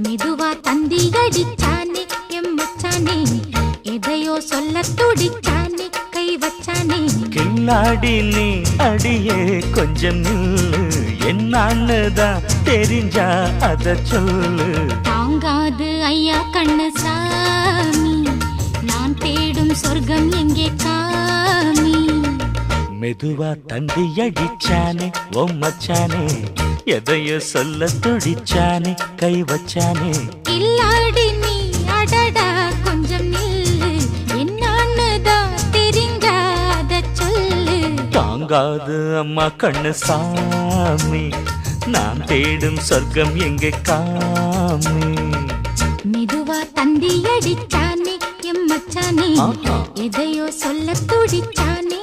மெதுவா தந்தி அடிச்சானே எம் மச்சானே, எதையோ சொல்ல துடிச்சானே கை வச்சானே. கில்லாடி நீ அடியே கொஞ்சம் நில்லு, என்னான்னுதான் தெரிஞ்சா அத சொல்லு. தாங்காது ஐயா கண்ணு சாமி, நான் தேடும் சொர்க்கம் எங்கே காமி. மெதுவா தந்தி அடிச்சானே ஓ மச்சானே, எதையோ சொல்ல துடிச்சானே கை வச்சானே. கில்லாடி நீ அடடா கொஞ்சம் நில்லு, என்னான்னுதான் தெரிஞ்சாத சொல்லு. தாங்காது அம்மா கண்ணு சாமி, நான் தேடும் சொர்க்கம் எங்கே காமி. மெதுவா தந்தி அடிச்சானே எம் மச்சானே, எதையோ சொல்ல துடிச்சானே